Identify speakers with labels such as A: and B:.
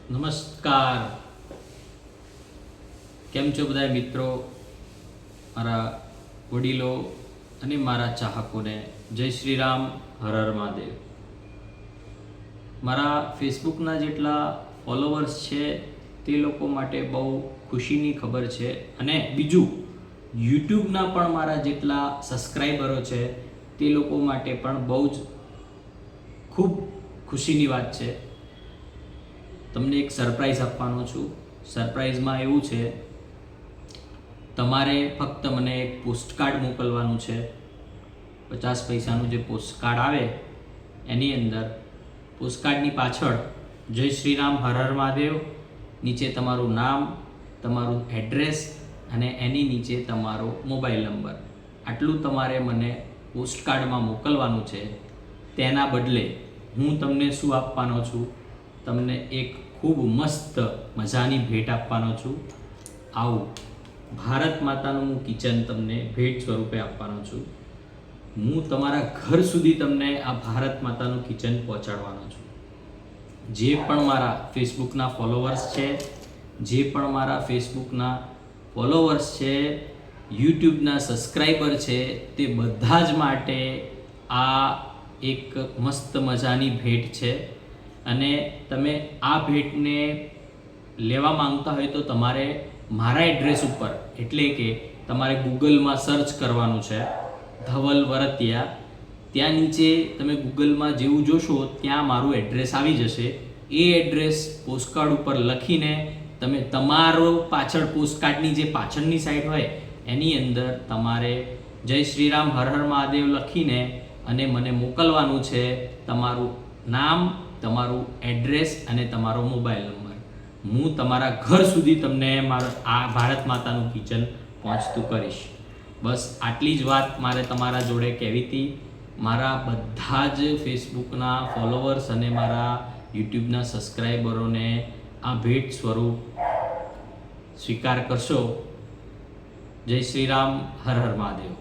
A: નમસ્કાર. કેમ છો બધા મિત્રો, મારા વડીલો અને મારા ચાહકોને જય શ્રી રામ, હર હર મહાદેવ. મારા ફેસબુકના જેટલા ફોલોવર્સ છે તે લોકો માટે બહુ ખુશીની ખબર છે, અને બીજું યુટ્યુબના પણ મારા જેટલા સબસ્ક્રાઈબરો છે તે લોકો માટે પણ બહુ જ ખૂબ ખુશીની વાત છે. તમને એક સરપ્રાઈઝ આપવાનો છું. સરપ્રાઈઝમાં એવું છે, તમારે ફક્ત મને એક પોસ્ટકાર્ડ મોકલવાનું છે. 50 પૈસાનું જે પોસ્ટકાર્ડ આવે એની અંદર પોસ્ટકાર્ડની પાછળ જય શ્રી રામ, હર હર મહાદેવ, નીચે તમારું નામ, તમારું એડ્રેસ અને એની નીચે તમારો મોબાઈલ નંબર, આટલું તમારે મને પોસ્ટકાર્ડમાં મોકલવાનું છે. તેના બદલે હું તમને શું આપવાનો છું? તમને એક ખૂબ મસ્ત મજાની ભેટ આપવાનો છું. આવું ભારત માતાનું હું કિચન તમને ભેટ સ્વરૂપે આપવાનો છું. હું તમારા ઘર સુધી તમને આ ભારત માતાનું કિચન પહોંચાડવાનો છું. જે પણ મારા ફેસબુકના ફોલોવર્સ છે, યુટ્યુબના સબસ્ક્રાઈબર છે, તે બધા જ માટે આ એક મસ્ત મજાની ભેટ છે. અને તમે આ ભેટને લેવા માંગતા હોય તો તમારે મારા એડ્રેસ ઉપર, એટલે કે તમારે ગૂગલમાં સર્ચ કરવાનું છે ધવલ વરતિયા. ત્યાં નીચે તમે ગૂગલમાં જેવું જોશો ત્યાં મારું એડ્રેસ આવી જશે. એ એડ્રેસ પોસ્ટકાર્ડ ઉપર લખીને તમે તમારો પાછળ પોસ્ટકાર્ડની જે પાછળની સાઈડ હોય એની અંદર તમારે જય શ્રી રામ, હર હર મહાદેવ લખીને અને મને મોકલવાનું છે તમારું નામ, તમારું એડ્રેસ અને તમારો મોબાઈલ નંબર. હું તમારા ઘર સુધી તમને આ ભારત માતાનું કિચન પહોંચતું કરીશ. બસ આટલી જ વાત મારે તમારા જોડે કહેવી હતી. મારા બધા જ ફેસબુકના ફોલોવર્સ અને મારા યુટ્યુબના સબસ્ક્રાઈબરોને આ ભેટ સ્વરૂપ સ્વીકાર કરશો. જય શ્રી રામ, હર હર મહાદેવ.